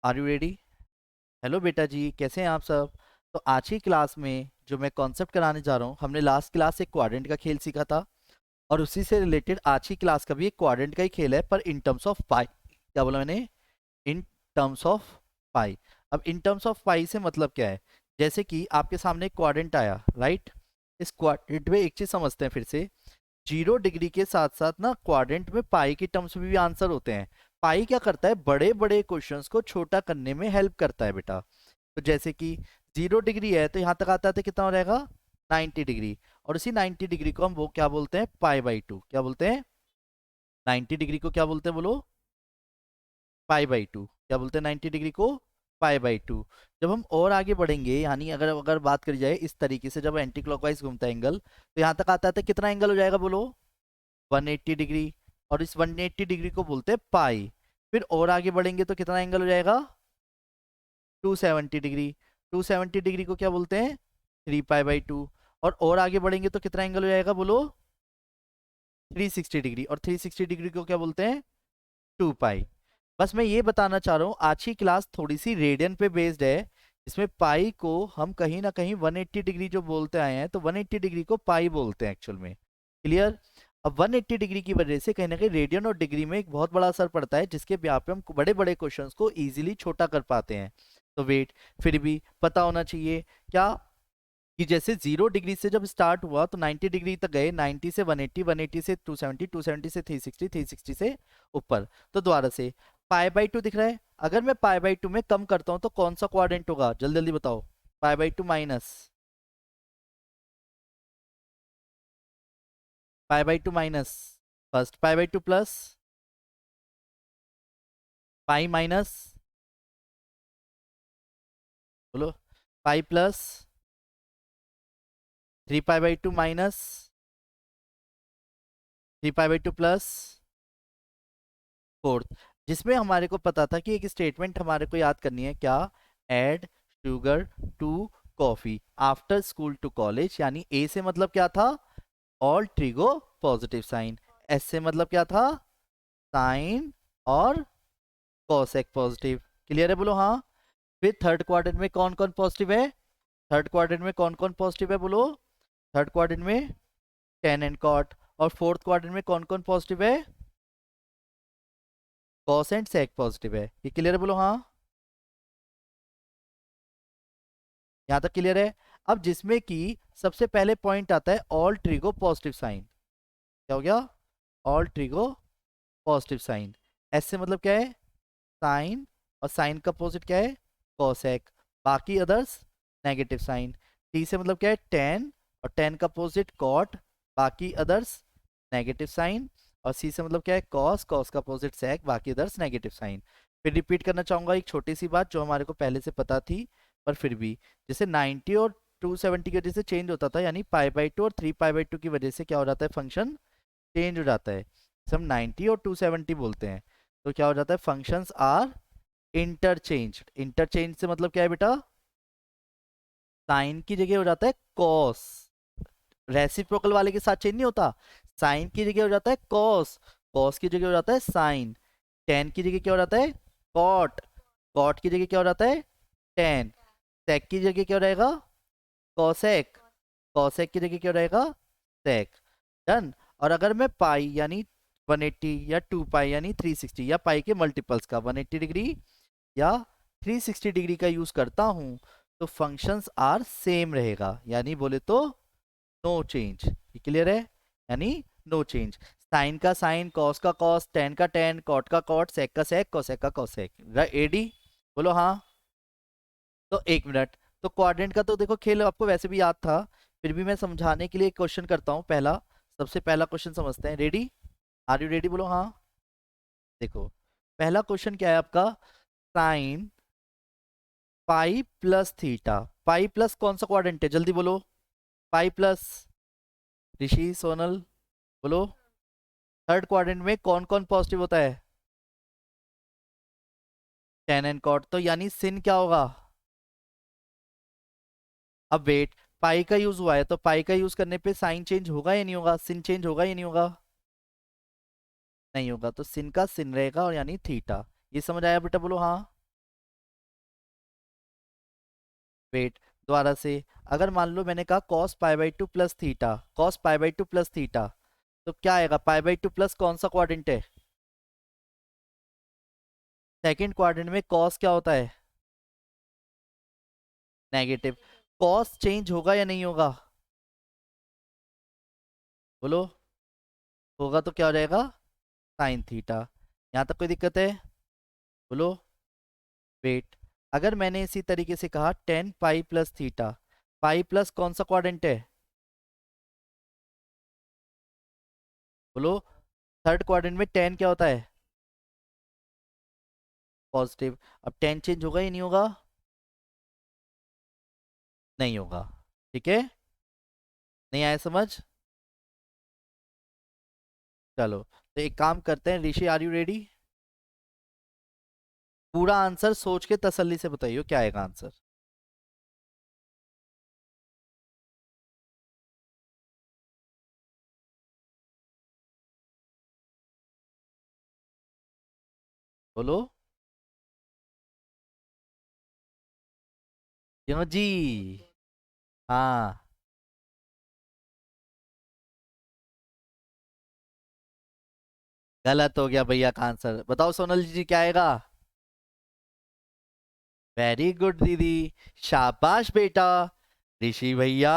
Are you ready? Hello बेटा जी, कैसे हैं आप सब? तो आज की क्लास में जो मैं कॉन्सेप्ट कराने जा रहा हूँ, हमने लास्ट क्लास एक क्वाड्रेंट का खेल सीखा था और उसी से रिलेटेड आज की क्लास का भी एक क्वाड्रेंट का ही खेल है, पर इन टर्म्स ऑफ पाई। क्या बोला मैंने? इन टर्म्स ऑफ पाई। अब इन टर्म्स ऑफ पाई से मतलब क्या है? जैसे कि आपके सामने एक क्वाड्रेंट आया, राइट? इस क्वाड्रेंट में एक चीज समझते हैं फिर से। 0 डिग्री के साथ साथ ना क्वाड्रेंट में पाई के टर्म्स में भी आंसर होते हैं। पाई क्या करता है? बड़े बड़े क्वेश्चंस को छोटा करने में हेल्प करता है बेटा। तो जैसे कि 0 डिग्री है तो यहाँ तक आता है कितना हो जाएगा? 90 डिग्री। और उसी 90 डिग्री को हम वो क्या बोलते हैं? पाई/2। क्या बोलते हैं? 90 डिग्री को क्या बोलते हैं बोलो? पाई/2। क्या बोलते हैं 90 डिग्री को? पाई/2। जब हम और आगे बढ़ेंगे, यानी अगर अगर बात करी जाए इस तरीके से, जब एंटी क्लॉकवाइज घूमता है एंगल, तो यहाँ तक आता है कितना एंगल हो जाएगा बोलो? 180 डिग्री। और इस 180 डिग्री को बोलते हैं पाई। फिर और आगे बढ़ेंगे तो कितना एंगल हो जाएगा? 270 डिग्री। 270 डिग्री को क्या बोलते हैं? 3 पाई/2। और आगे बढ़ेंगे तो कितना एंगल हो जाएगा बोलो? 360 डिग्री। और 360 डिग्री को क्या बोलते हैं? 2 पाई। बस मैं ये बताना चाह रहा हूँ, आज की क्लास थोड़ी सी रेडियन पे बेस्ड है। इसमें पाई को हम कहीं ना कहीं 180 डिग्री जो बोलते आए हैं, तो 180 डिग्री को पाई बोलते हैं एक्चुअल में। क्लियर? अब 180 डिग्री की वजह से कहीं ना कहीं रेडियन और डिग्री में एक बहुत बड़ा असर पड़ता है, जिसके ब्याह पे हम बड़े बड़े क्वेश्चंस को इजीली छोटा कर पाते हैं। तो वेट, फिर भी पता होना चाहिए क्या कि जैसे 0 डिग्री से जब स्टार्ट हुआ तो 90 डिग्री तक गए, 90 से 180, 180 से 270, 270 से 360, 360 से ऊपर। तो दोबारा से पाई/2 दिख रहा है। अगर मैं पाई/2 में कम करता हूं तो कौन सा क्वाड्रेंट होगा? जल्दी जल्दी बताओ। पाई/2 माइनस, पाई/2 माइनस फर्स्ट, पाई/2 प्लस पाई माइनस, बोलो, पाई प्लस 3 पाई/2 माइनस 3 पाई/2 प्लस फोर्थ। जिसमें हमारे को पता था कि एक स्टेटमेंट हमारे को याद करनी है, क्या? Add sugar to coffee after school to college. यानी ए से मतलब क्या था? All trigo positive sign. S से मतलब क्या था? साइन और कॉसेक पॉजिटिव। क्लियर है बोलो हाँ? फिर थर्ड क्वाड्रेंट में कौन कौन पॉजिटिव है? थर्ड क्वाड्रेंट में कौन कौन पॉजिटिव है बोलो? थर्ड क्वाड्रेंट में टेन एंड कॉट। और फोर्थ क्वाड्रेंट में कौन कौन पॉजिटिव है? कॉस एंड सेक पॉजिटिव है। ये क्लियर है बोलो हाँ? यहाँ तक क्लियर है? अब जिसमें कि सबसे पहले पॉइंट आता है ऑल ट्रिगो पॉजिटिव साइन। क्या हो गया? All trigo positive sign. S से मतलब क्या है? साइन। और साइन का अपोजिट क्या है? कोसेक। बाकी अदर्स नेगेटिव साइन। टी से मतलब क्या है? टेन। और टेन का अपोजिट कॉट। बाकी अदर्स नेगेटिव साइन। और सी से मतलब क्या है? कॉस। कॉस का अपोजिट सेक। बाकी अदर्स नेगेटिव साइन। फिर रिपीट करना चाहूंगा एक छोटी सी बात जो हमारे को पहले से पता थी, पर फिर भी। जैसे 90 और 270 की वजह से चेंज होता था, यानी पाई/2 और 3 पाई/2 की वजह से क्या हो जाता है? फंक्शन चेंज हो जाता है। जैसे हम 90 और 270 बोलते हैं तो क्या हो जाता है? Functions are interchange. इंटरचेंज से मतलब क्या है बेटा? साइन की जगह हो जाता है कॉस। रेसिप्रोकल वाले के साथ चेंज नहीं होता। साइन की जगह हो जाता है कॉस। कॉस की जगह हो जाता है साइन। टेन की जगह क्या हो जाता है? कॉट। कॉट की जगह क्या हो जाता है? टेन। सेक की जगह क्या हो जाएगा? कॉसेक। कॉसेक की जगह क्या हो जाएगा? सेक। डन। और अगर मैं पाई यानी 180 या 2 पाई यानी 360 या पाई के मल्टीपल्स का 180 डिग्री या 360 डिग्री का यूज करता हूं, तो फंक्शंस आर सेम रहेगा, यानी बोले तो नो चेंज। ये क्लियर है? यानी नो चेंज। साइन का साइन, कॉस का कॉस, टेन का टेन, कॉट का कॉट, सेक का सेक, कोसेक का कोसेक। एडी? बोलो हाँ? तो एक मिनट। तो क्वाड्रेंट का तो देखो खेल आपको वैसे भी याद था, फिर भी मैं समझाने के लिए एक क्वेश्चन करता हूँ। पहला, सबसे पहला क्वेश्चन समझते हैं। रेडी? Are you ready? बोलो हाँ। देखो, पहला क्वेश्चन क्या है आपका? Sine pi plus theta. Pi plus कौन सा क्वाड्रेंट है? जल्दी बोलो। पाई प्लस, ऋषि सोनल, बोलो। थर्ड क्वाड्रेंट में कौन कौन पॉजिटिव होता है? Tan and cot. तो यानी सिन क्या होगा? अब वेट, पाई का यूज हुआ है तो पाई का यूज करने पे साइन चेंज होगा या नहीं होगा? सिन चेंज होगा या नहीं होगा? नहीं होगा। तो सिन का सिन रहेगा और यानी थीटा। ये समझ आया बेटा? बोलो हाँ। वेट, दोबारा से, अगर मान लो मैंने कहा cos pi by two plus theta, cos pi by two plus theta, तो क्या आएगा? पाई बाई टू प्लस कौन सा क्वाड्रेंट है? सेकंड क्वाड्रेंट में कॉस क्या होता है? नेगेटिव। कॉस चेंज होगा या नहीं होगा? बोलो। होगा तो क्या हो जाएगा? Sine theta. यहाँ तक कोई दिक्कत है? बोलो। वेट, अगर मैंने इसी तरीके से कहा टेन पाई प्लस थीटा, पाई प्लस कौन सा क्वाड्रेंट है? बोलो। थर्ड क्वाड्रेंट में टेन क्या होता है? पॉजिटिव। अब टेन चेंज होगा या नहीं होगा? नहीं होगा। ठीक है। नहीं आया समझ? चलो, तो एक काम करते हैं, ऋषि आर यू रेडी? पूरा आंसर सोच के तसल्ली से बताइए क्या आएगा आंसर। बोलो। क्यों जी? हाँ। गलत हो गया भैया का आंसर। बताओ सोनल जी क्या आएगा? वेरी गुड दीदी, शाबाश बेटा। ऋषि भैया,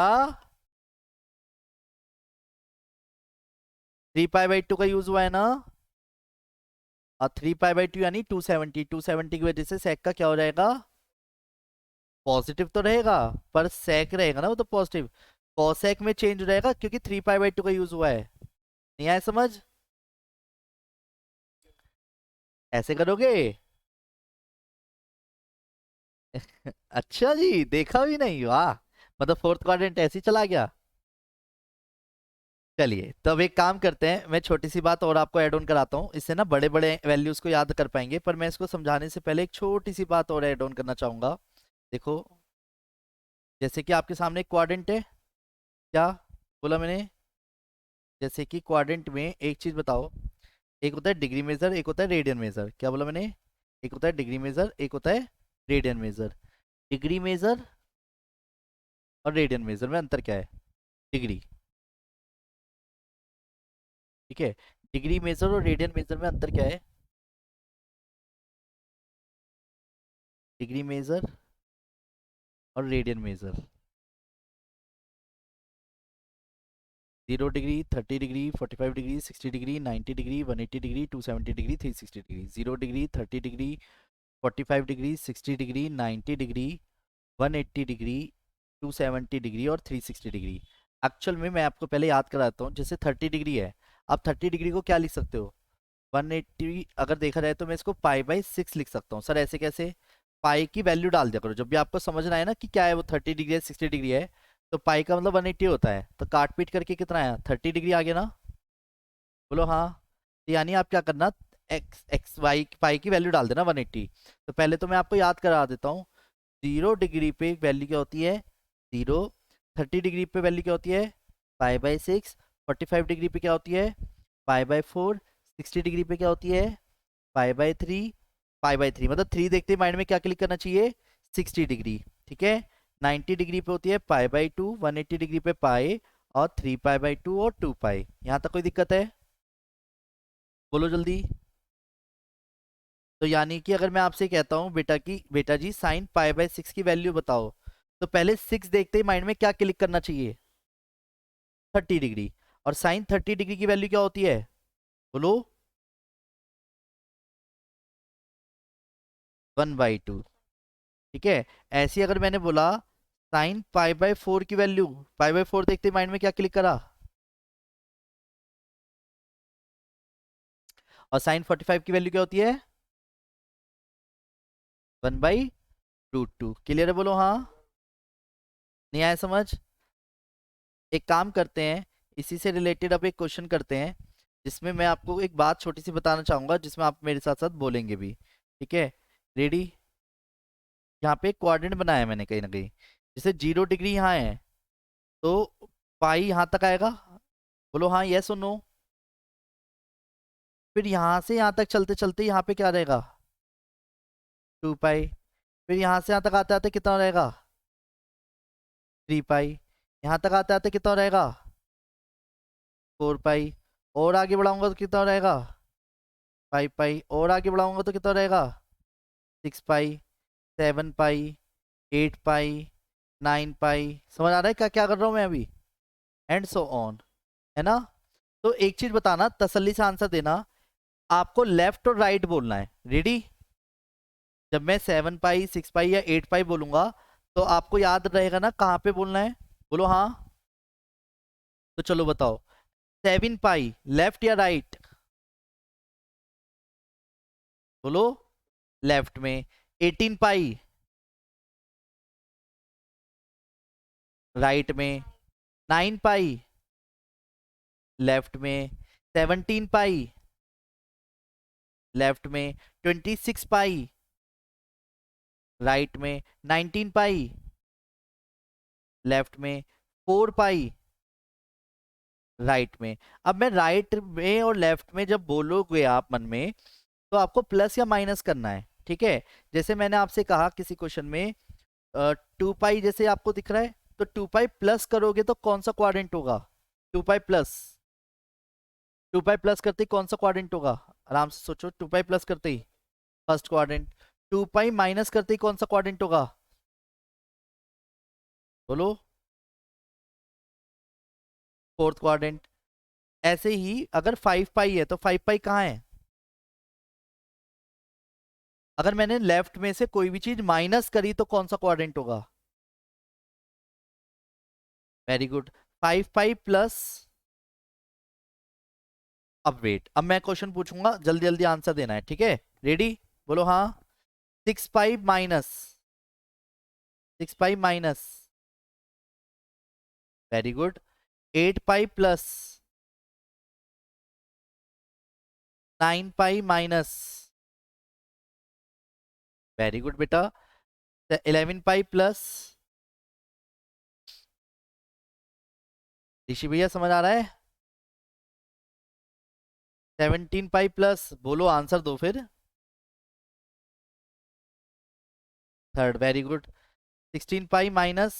थ्री पाई बाई टू का यूज हुआ है ना? और थ्री पाई बाई टू यानी 270, 270 की वजह से सेक का क्या हो जाएगा? पॉजिटिव तो रहेगा, पर सेक रहेगा ना वो तो पॉजिटिव। कॉसेक में चेंज हो जाएगा क्योंकि थ्री पाई बाई टू का यूज हुआ है। नहीं आया समझ? ऐसे करोगे? अच्छा जी, देखा भी नहीं, वाह। मतलब फोर्थ क्वाड्रेंट ऐसे ही चला गया। चलिए, तो अब एक काम करते हैं, मैं छोटी सी बात और आपको ऐड ऑन कराता हूँ, इससे ना बड़े बड़े वैल्यूज को याद कर पाएंगे, पर मैं इसको समझाने से पहले एक छोटी सी बात और ऐड ऑन करना चाहूंगा। देखो, जैसे कि आपके सामने एक क्वाड्रेंट है, क्या बोला मैंने? जैसे कि क्वाड्रेंट में एक चीज बताओ, एक होता है डिग्री मेजर, एक होता है रेडियन मेजर। क्या बोला मैंने? एक होता है डिग्री मेजर, एक होता है रेडियन मेजर। डिग्री मेजर और रेडियन मेजर में अंतर क्या है? डिग्री। ठीक है। डिग्री मेजर और रेडियन मेजर में अंतर क्या है? डिग्री मेजर और radian major. 0 degree, 30 degree, 45 degree, 60 degree, 90 degree, 180 degree, 270 degree, 360 degree. 0 degree, 30 degree, 45 degree, 60 degree, 90 degree, 180 degree, 270 degree और 360 डिग्री। एक्चुअल में मैं आपको पहले याद कराता हूँ, जैसे 30 डिग्री है, आप 30 डिग्री को क्या लिख सकते हो? 180 अगर देखा जाए तो मैं इसको पाई बाई 6 लिख सकता हूँ। सर ऐसे कैसे? पाई की वैल्यू डाल दिया करो जब भी आपको समझना है ना कि क्या है वो, 30 डिग्री है 60 डिग्री है, तो पाई का मतलब 180 होता है, तो काट पीट करके कितना आया? 30 डिग्री आ गया ना? बोलो हाँ। तो यानी आप क्या करना, एक्स एक्स वाई पाई की वैल्यू डाल देना 180। तो पहले तो मैं आपको याद करा देता हूँ, 0 डिग्री पे वैल्यू क्या होती है? 0। 30 डिग्री पे वैल्यू क्या होती है? Pi by 6। 45 डिग्री पे क्या होती है? पाई बाई 4। 60 डिग्री पे क्या होती है? Pi by 3। पाई बाई 3 मतलब 3 देखते ही माइंड में क्या क्लिक करना चाहिए? 60 डिग्री। ठीक है। 90 डिग्री पे होती है पाई बाई 2। 180 डिग्री पे पाई, और 3 पाई बाई 2 और 2 पाई। यहाँ तक कोई दिक्कत है? बोलो जल्दी। तो यानी कि अगर मैं आपसे कहता हूँ बेटा की बेटा जी साइन पाई बाई 6 की वैल्यू बताओ, तो पहले 6 देखते ही माइंड में क्या क्लिक करना चाहिए? 30 डिग्री। और साइन 30 डिग्री की वैल्यू क्या होती है? बोलो। 1/2। ठीक है। ऐसे ही अगर मैंने बोला साइन पाई बाई 4 की वैल्यू, पाई बाई 4 देखते ही माइंड में क्या क्लिक करा? और साइन 45 की वैल्यू क्या होती है? 1/√2। क्लियर है? बोलो हाँ। नहीं आया समझ? एक काम करते हैं, इसी से रिलेटेड अब एक क्वेश्चन करते हैं, जिसमें मैं आपको एक बात छोटी सी बताना चाहूंगा, जिसमें आप मेरे साथ साथ बोलेंगे भी। ठीक है। रेडी? यहाँ पे एक क्वाड्रेंट बनाया है मैंने कहीं ना कहीं, जैसे 0 डिग्री यहाँ है, तो पाई यहाँ तक आएगा। बोलो हाँ, यस और नो। फिर यहाँ से यहाँ तक चलते चलते यहाँ पे क्या रहेगा? 2 पाई। फिर यहाँ से यहाँ तक आते आते कितना रहेगा? 3 पाई। यहाँ तक आते आते कितना हो रहेगा? 4 पाई। और आगे बढ़ाऊंगा तो कितना हो रहेगा? 5 पाई। और आगे बढ़ाऊंगा तो कितना हो रहेगा? 6 पाई, 7 पाई, 8 पाई, 9 पाई। समझ आ रहा है क्या क्या कर रहा हूँ मैं अभी? एंड सो ऑन, है ना? तो एक चीज बताना, तसल्ली से आंसर देना, आपको लेफ्ट और राइट बोलना है। रेडी? जब मैं 7 पाई, 6 पाई या 8 पाई बोलूंगा तो आपको याद रहेगा ना कहाँ पे बोलना है? बोलो हाँ। तो चलो बताओ, 7 पाई लेफ्ट या राइट? बोलो। लेफ्ट में। 18 पाई राइट में। 9 पाई लेफ्ट में। 17 पाई लेफ्ट में। 26 पाई राइट में। 19 पाई लेफ्ट में। 4 पाई राइट में। अब मैं राइट में और लेफ्ट में जब बोलोगे आप मन में, तो आपको प्लस या माइनस करना है, ठीक है? जैसे मैंने आपसे कहा किसी क्वेश्चन में 2 पाई जैसे आपको दिख रहा है, तो 2 पाई प्लस करोगे तो कौन सा क्वाड्रेंट होगा? 2 पाई प्लस। 2 पाई प्लस करते ही कौन सा क्वाड्रेंट होगा? आराम से सोचो। 2 पाई प्लस करते ही फर्स्ट क्वाड्रेंट। 2 पाई माइनस करते ही कौन सा क्वाड्रेंट होगा? बोलो। Fourth quadrant. ऐसे ही अगर 5 पाई है तो 5 पाई कहाँ है? अगर मैंने लेफ्ट में से कोई भी चीज माइनस करी तो कौन सा क्वाड्रेंट होगा? Very good. 5 pi plus. अब वेट, अब मैं क्वेश्चन पूछूंगा, जल्दी जल्दी आंसर देना है, ठीक है? रेडी? बोलो हाँ। 6 pi minus. 6 pi minus. Very good. 8 pi plus. 9 pi minus. Very good बेटा। 11 पाई प्लस। ऋषि भैया समझ आ रहा है? 17 पाई प्लस। बोलो आंसर दो फिर। Third. Very good. 16 pi minus.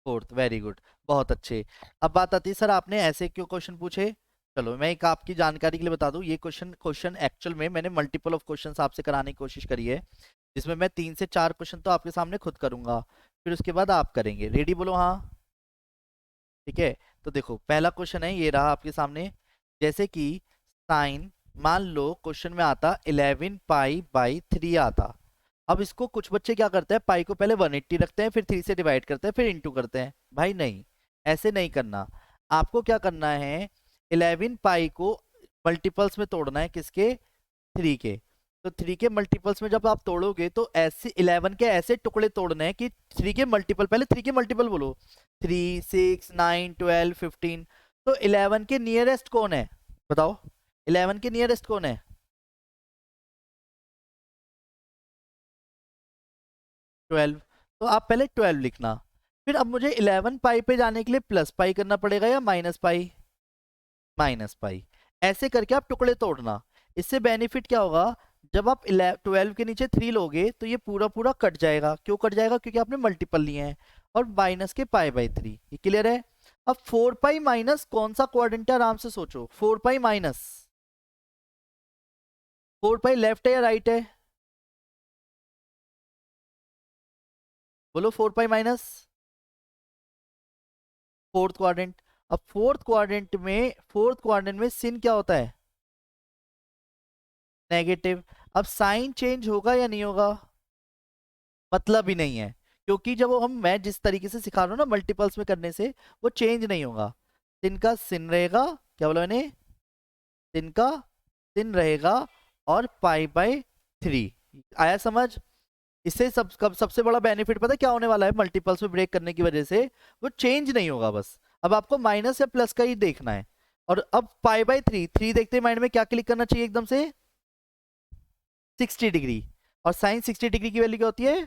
Fourth. Very good. बहुत अच्छे। अब बात आती है सर आपने ऐसे क्यों क्वेश्चन पूछे? चलो मैं एक आपकी जानकारी के लिए बता दूं, ये क्वेश्चन क्वेश्चन एक्चुअल में मैंने मल्टीपल ऑफ क्वेश्चंस आपसे कराने की कोशिश करी है, जिसमें मैं 3 से 4 क्वेश्चन तो आपके सामने खुद करूंगा, फिर उसके बाद आप करेंगे। रेडी? बोलो हाँ। ठीक है। तो देखो पहला क्वेश्चन है, ये रहा आपके सामने। जैसे कि साइन, मान लो क्वेश्चन में आता 11 पाई/3 आता। अब इसको कुछ बच्चे क्या करते हैं, पाई को पहले 180 रखते हैं, फिर 3 से डिवाइड करते हैं, फिर इंटू करते हैं। भाई नहीं, ऐसे नहीं करना। आपको क्या करना है, 11 पाई को मल्टीपल्स में तोड़ना है। किसके? 3 के। तो 3 के मल्टीपल्स में जब आप तोड़ोगे तो ऐसे 11 के ऐसे टुकड़े तोड़ने हैं कि 3 के मल्टीपल, पहले 3 के मल्टीपल बोलो। 3, 6, 9, 12, 15। तो 11 के नियरेस्ट कौन है? बताओ। 11 के नियरेस्ट कौन है? 12। तो आप पहले 12 लिखना। फिर अब मुझे 11 पाई पे जाने के लिए प्लस पाई करना पड़ेगा या माइनस पाई? Minus pi. ऐसे करके आप टुकड़े तोड़ना। इससे बेनिफिट क्या होगा, जब आप 12 के नीचे 3 लोगे तो ये पूरा पूरा कट जाएगा। क्यों कट जाएगा? क्योंकि आपने मल्टीपल लिए हैं। और माइनस के पाई/3। ये क्लियर है? अब 4 पाई माइनस कौन सा क्वाड्रेंट है? आराम से सोचो। 4 पाई माइनस। 4 पाई लेफ्ट है या राइट है? बोलो। 4 पाई माइनस फोर्थ क्वाड्रेंट। अब फोर्थ क्वाड्रेंट में सिन क्या होता है? नेगेटिव। अब साइन चेंज होगा या नहीं होगा? मतलब ही नहीं है, क्योंकि जब वो हम मैं जिस तरीके से सिखा रहा हूँ ना मल्टीपल्स में करने से, वो चेंज नहीं होगा। सिन का सिन रहेगा। क्या बोला मैंने? सिन का सिन रहेगा। और पाई/3। आया समझ? इससे सबसे बड़ा बेनिफिट पता है क्या होने वाला है? मल्टीपल्स में ब्रेक करने की वजह से वो चेंज नहीं होगा। बस अब आपको माइनस या प्लस का ही देखना है। और अब पाई/3, 3 देखते माइंड में क्या क्लिक करना चाहिए एकदम से? 60 डिग्री। और साइन 60 डिग्री की वैल्यू क्या होती है?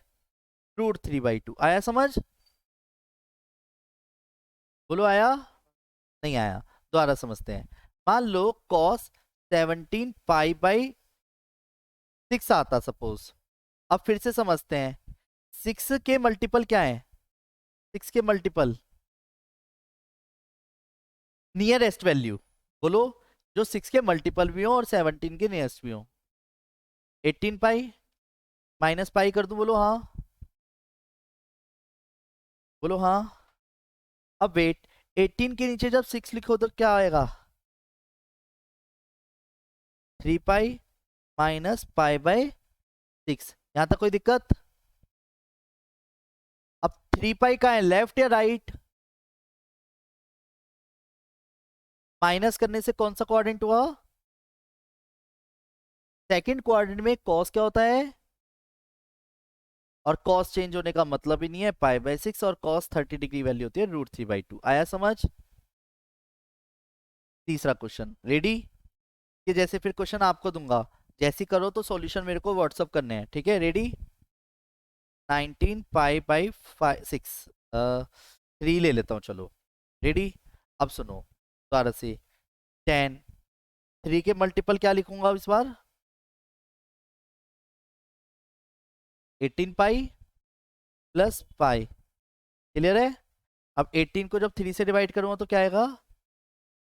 √3/2। आया समझ? बोलो आया? नहीं आया? दोबारा समझते हैं। मान लो cos 17 पाई/6 आता सपोज। अब फिर से समझते हैं। 6 के मल्टीपल क्या है? 6 के मल्टीपल नियरेस्ट वैल्यू बोलो, जो 6 के मल्टीपल भी हो और 17 के नियरेस्ट भी हो। 18 पाई माइनस पाई कर दूं, बोलो हाँ, बोलो हाँ। अब वेट, 18 के नीचे जब 6 लिखो तो क्या आएगा? 3 पाई माइनस पाई बाय 6। यहां तक कोई दिक्कत? अब 3 पाई का है, लेफ्ट या राइट? माइनस करने से कौन सा क्वाड्रेंट हुआ? सेकंड क्वाड्रेंट में कॉस क्या होता है? और कॉस चेंज होने का मतलब ही नहीं है, पाई बाय 6 और कॉस 30 डिग्री वैल्यू होती है √3/2। आया समझ? तीसरा क्वेश्चन रेडी? कि जैसे फिर क्वेश्चन आपको दूंगा, जैसे करो तो सॉल्यूशन मेरे को व्हाट्सअप करने हैं, ठीक है? रेडी? 19 पाई बाई 6, 3 ले लेता हूँ, चलो। रेडी? अब सुनो दोबारा से। 10, 3 के मल्टीपल क्या लिखूंगा इस बार? 18 पाई प्लस पाई। क्लियर है? अब 18 को जब 3 से डिवाइड करूंगा तो क्या आएगा?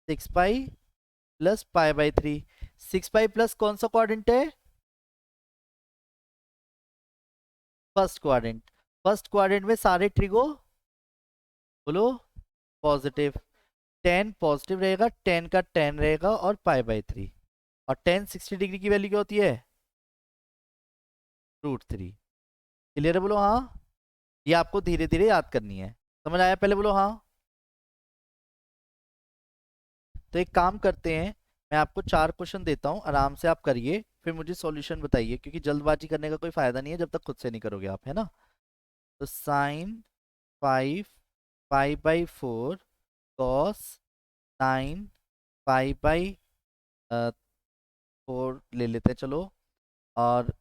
6 pi plus pi by 3। 6 pi plus कौन सा क्वाड्रेंट है? First quadrant. फर्स्ट क्वाड्रेंट में सारे ट्रिगो बोलो पॉजिटिव। 10 पॉजिटिव रहेगा, 10 का 10 रहेगा और पाई बाई 3। और 10 60 डिग्री की वैल्यू क्या होती है? √3। क्लियर है? बोलो हाँ। ये आपको धीरे धीरे याद करनी है। समझ आया? पहले बोलो हाँ। तो एक काम करते हैं, मैं आपको 4 क्वेश्चन देता हूँ, आराम से आप करिए, फिर मुझे सॉल्यूशन बताइए, क्योंकि जल्दबाजी करने का कोई फायदा नहीं है जब तक खुद से नहीं करोगे आप, है ना? तो sine 5 pi by 4 cos 9 pi by 4 ले लेते हैं, चलो। और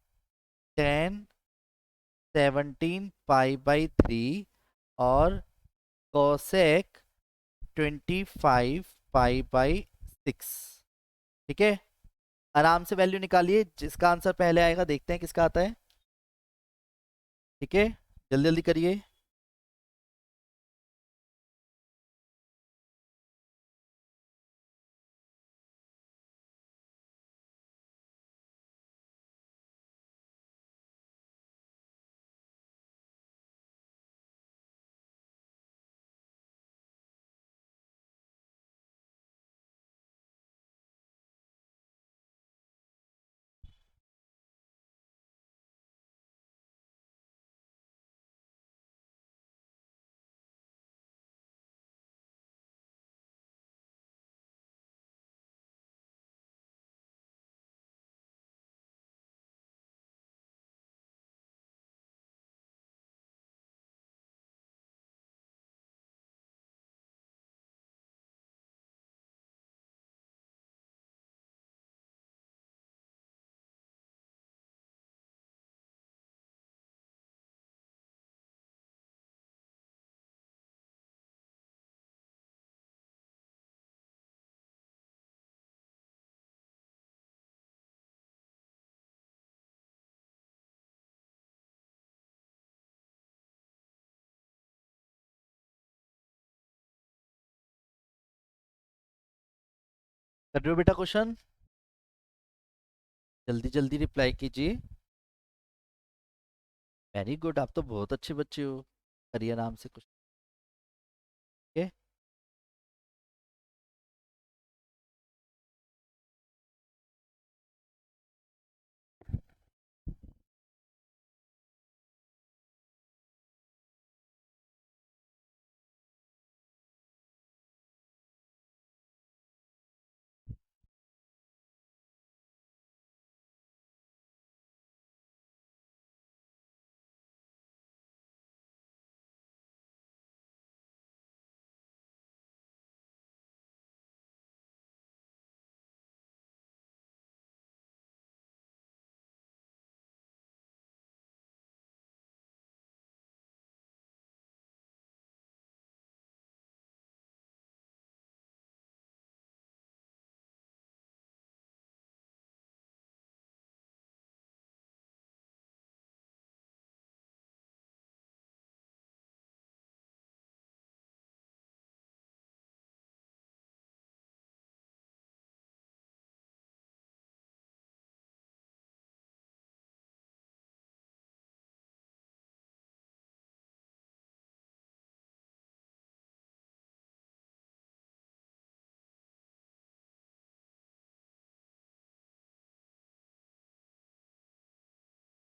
10 17 पाई बाई 3 और कोसेक 25 पाई बाई 6। ठीक है? आराम से वैल्यू निकालिए, जिसका आंसर पहले आएगा देखते हैं किसका आता है। ठीक है, जल्दी जल्दी करिए। कर रहे हो बेटा क्वेश्चन? जल्दी जल्दी रिप्लाई कीजिए। वेरी गुड, आप तो बहुत अच्छे बच्चे हो। करिए आराम से कुछ। ठीक है।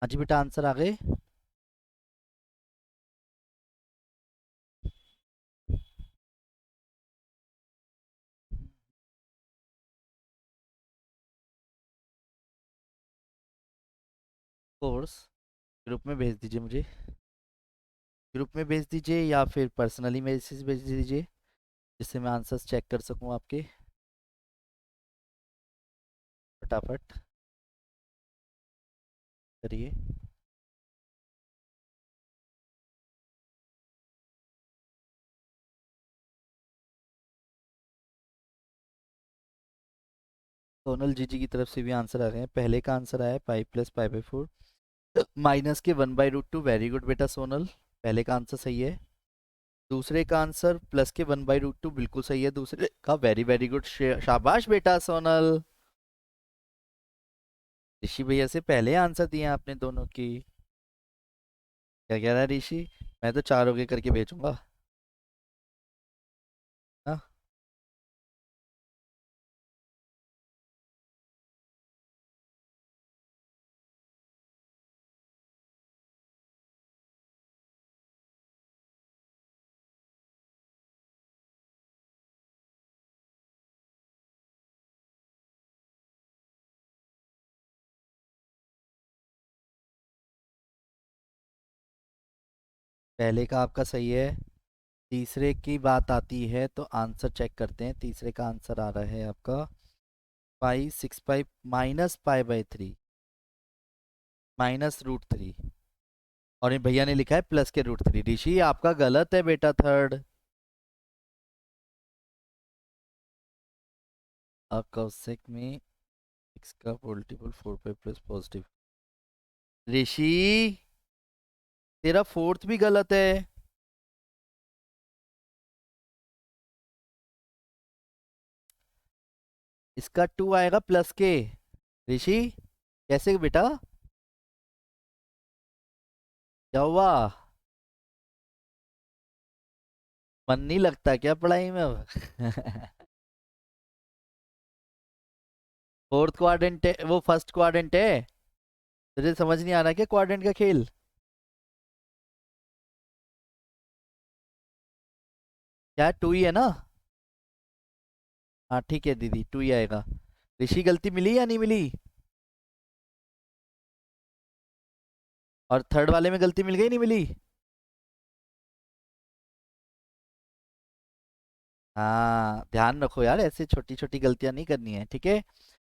हाँ जी बेटा, आंसर आ गए। कोर्स ग्रुप में भेज दीजिए मुझे, ग्रुप में भेज दीजिए या फिर पर्सनली मैसेज भेज दीजिए, जिससे मैं आंसर्स चेक कर सकूं आपके फटाफट करिए। सोनल जी की तरफ से भी आंसर आ गए हैं। पहले का आंसर आया 5 + π/4 माइनस के 1/√2। वेरी गुड बेटा सोनल, पहले का आंसर सही है। दूसरे का आंसर प्लस के 1/√2 बिल्कुल सही है दूसरे का। वेरी वेरी गुड, शाबाश बेटा सोनल। ऋषि भैया से पहले आंसर दिए आपने दोनों की। क्या कह रहा है ऋषि? मैं तो चारों के करके भेजूंगा। हाँ, पहले का आपका सही है। तीसरे की बात आती है तो आंसर चेक करते हैं। तीसरे का आंसर आ रहा है आपका 5 6 5 -π/3 -√3। और ये भैया ने लिखा है प्लस के √3। ऋषि आपका गलत है बेटा, थर्ड। कौशिक में x का मल्टीपल 4π प्लस पॉजिटिव। ऋषि तेरा फोर्थ भी गलत है। इसका 2 आएगा प्लस के। ऋषि कैसे बेटा? क्या हुआ? मन नहीं लगता क्या पढ़ाई में अब? फोर्थ क्वाड्रेंट है वो, फर्स्ट क्वाड्रेंट है। तुझे समझ नहीं आ रहा क्या क्वाड्रेंट का खेल? क्या 2 ही है ना? हाँ ठीक है दीदी, 2 ही आएगा। ऋषि गलती मिली या नहीं मिली? और थर्ड वाले में गलती मिल गई नहीं मिली? हाँ ध्यान रखो यार, ऐसे छोटी छोटी गलतियां नहीं करनी है, ठीक है।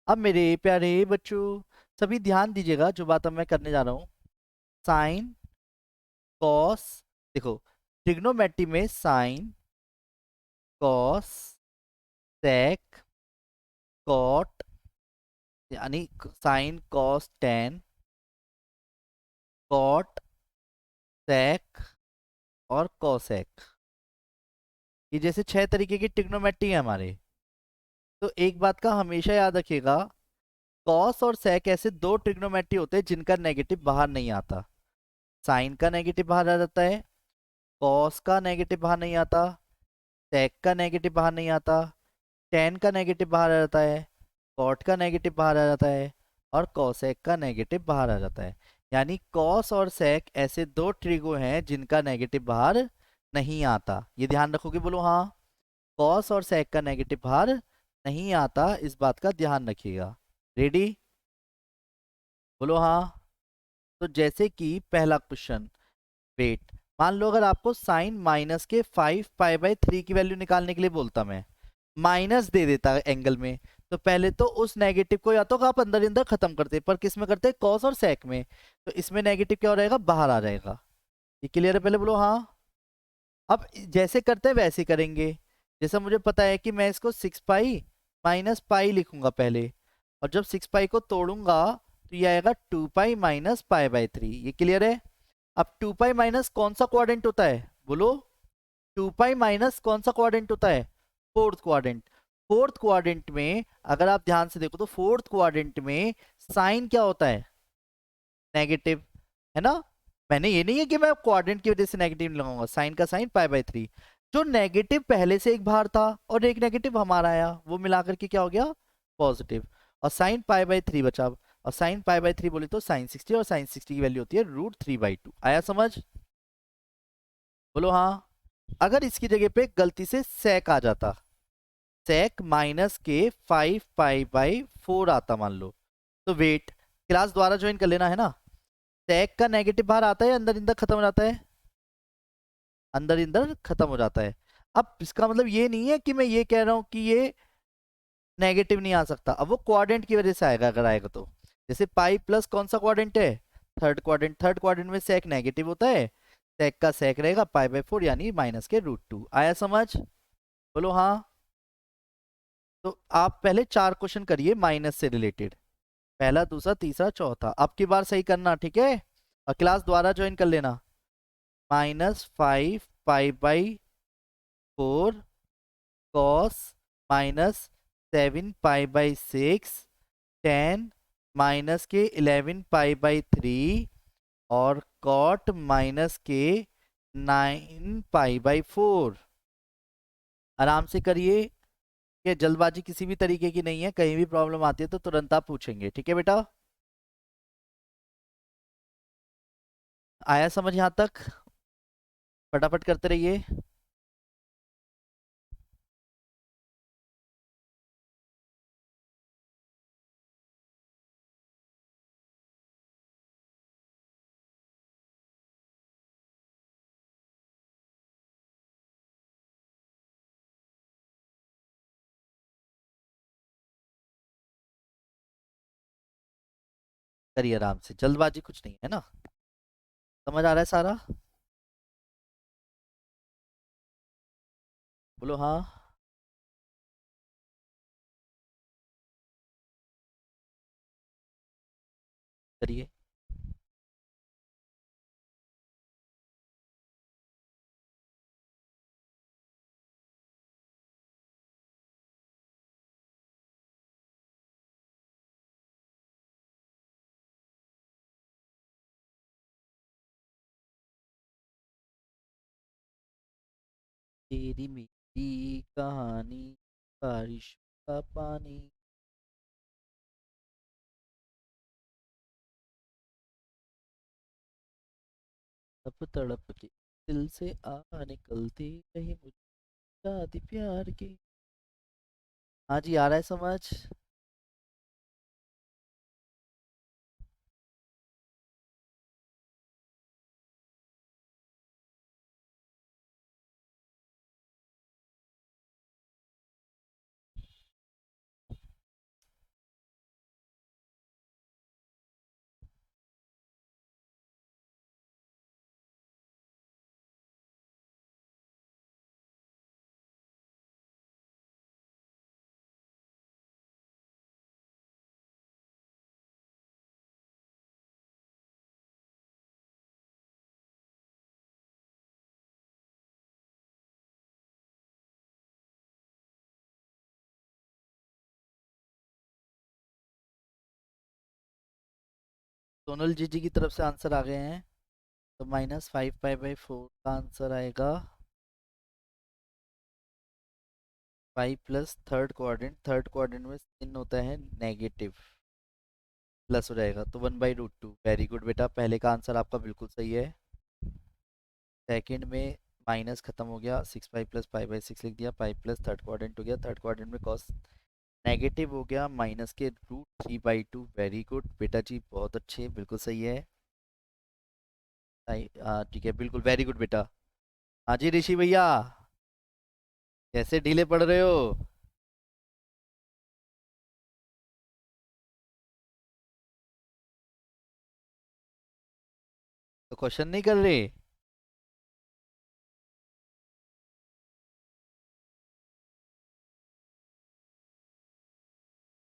अब मेरे प्यारे बच्चों, सभी ध्यान दीजिएगा जो बात अब मैं करने जा रहा हूँ। साइन, कॉस, देखो ट्रिग्नोमेट्री में साइन, कॉस, सेक, कॉट, यानी साइन कॉस टेन, कॉट, सेक और कॉसेक, ये जैसे 6 तरीके की ट्रिग्नोमेट्री है हमारे। तो एक बात का हमेशा याद रखिएगा, कॉस और सेक ऐसे दो ट्रिग्नोमेट्री होते हैं जिनका नेगेटिव बाहर नहीं आता। साइन का नेगेटिव बाहर आ जाता है, कॉस का नेगेटिव बाहर नहीं आता, सेक का नेगेटिव बाहर नहीं आता, टेन का नेगेटिव बाहर आ जाता है, कॉट का नेगेटिव बाहर आ जाता है और कॉसेक का नेगेटिव बाहर आ जाता है। यानी कॉस और सेक ऐसे दो ट्रिगो हैं जिनका नेगेटिव बाहर नहीं आता। ये ध्यान रखोगे? बोलो हाँ। कॉस और सेक का नेगेटिव बाहर नहीं आता, इस बात का ध्यान रखिएगा। रेडी? बोलो हाँ। तो जैसे कि पहला क्वेश्चन, वेट, मान लो अगर आपको साइन माइनस के 5π/3 की वैल्यू निकालने के लिए बोलता, मैं माइनस दे देता एंगल में, तो पहले तो उस नेगेटिव को या तो आप अंदर ही अंदर खत्म करते, पर किस में करते? कॉस और सेक में। तो इसमें नेगेटिव क्या हो रहेगा? बाहर आ जाएगा। ये क्लियर है? पहले बोलो हाँ। अब जैसे करते हैं वैसे करेंगे। जैसा मुझे पता है कि मैं इसको 6π - लिखूंगा पहले, और जब 6π को तोड़ूंगा तो ये आएगा 2π - π/3। ये क्लियर है? अब 2π माइनस कौन सा क्वाड्रेंट होता है? बोलो। 2π माइनस कौन सा क्वाड्रेंट होता है? Fourth quadrant. फोर्थ क्वाड्रेंट में अगर आप ध्यान से देखो तो फोर्थ क्वाड्रेंट में साइन क्या होता है? नेगेटिव, है ना? मैंने ये नहीं है कि मैं क्वाड्रेंट की वजह से नेगेटिव लगाऊंगा, साइन का साइन π/3। जो नेगेटिव पहले से एक बाहर था और एक नेगेटिव हमारा आया, वो मिलाकर के क्या हो गया? पॉजिटिव। और साइन π/3 बचा। और साइन पाई बाई 3 बोले तो साइन 60, और साइन 60 की वैल्यू होती है √3/2। आया समझ? बोलो हाँ। अगर इसकी जगह पे गलती से सेक आ जाता, सेक माइनस के 5 पाई/4 आता मान लो, तो वेट, क्लास द्वारा ज्वाइन कर लेना है ना। सेक का नेगेटिव बाहर आता है, अंदर इंदर खत्म हो जाता है, अंदर इंदर खत्म हो जाता है। अब इसका मतलब ये नहीं है कि मैं ये कह रहा हूं कि ये नेगेटिव नहीं आ सकता, अब वो क्वाड्रेंट की वजह से आएगा, अगर आएगा तो। जैसे पाई प्लस कौन सा क्वाड्रेंट है? Third quadrant. थर्ड क्वाड्रेंट में सेक नेगेटिव होता है, सेक का सेक रहेगा पाई/4 यानी माइनस के √2। आया समझ? बोलो हाँ। तो आप पहले 4 क्वेश्चन करिए माइनस से रिलेटेड, पहला दूसरा तीसरा चौथा, अब की बार सही करना, ठीक है? और क्लास द्वारा ज्वाइन कर लेना। -5 पाई/4 कॉस -7 पाई/6 10 माइनस के 11 पाई/3 और कॉट माइनस के 9 पाई/4। आराम से करिए, ये जल्दबाजी किसी भी तरीके की नहीं है, कहीं भी प्रॉब्लम आती है तो तुरंत आप पूछेंगे, ठीक है बेटा? आया समझ यहाँ तक? फटाफट करते रहिए। करिए आराम से, जल्दबाजी कुछ नहीं है ना। समझ आ रहा है सारा? बोलो हाँ। करिए। तेरी मेरी कहानी, बारिश का पानी। तप तड़प के दिल से आ निकलती रही मुझे शादी प्यार की। हाँ जी, आ रहा है समझ? सोनल जी की तरफ से आंसर आ गए हैं, तो -5 पाई/4 का आंसर आएगा 5 plus third quadrant, third quadrant में चिन्ह होता है नेगेटिव, प्लस हो जाएगा तो 1/√2। वेरी गुड बेटा, पहले का आंसर आपका बिल्कुल सही है। सेकंड में माइनस खत्म हो गया, 6 पाई प्लस पाई/6 लिख दिया, पाई प्लस थर्ड क्वाड्रेंट हो गया, थर्ड क्वाड्रेंट में कॉस नेगेटिव हो गया, माइनस के √3/2। वेरी गुड बेटा जी, बहुत अच्छे, बिल्कुल सही है। ठीक है, बिल्कुल वेरी गुड बेटा। हाँ जी ऋषि भैया, कैसे ढीले पड़ रहे हो? तो क्वेश्चन नहीं कर रहे?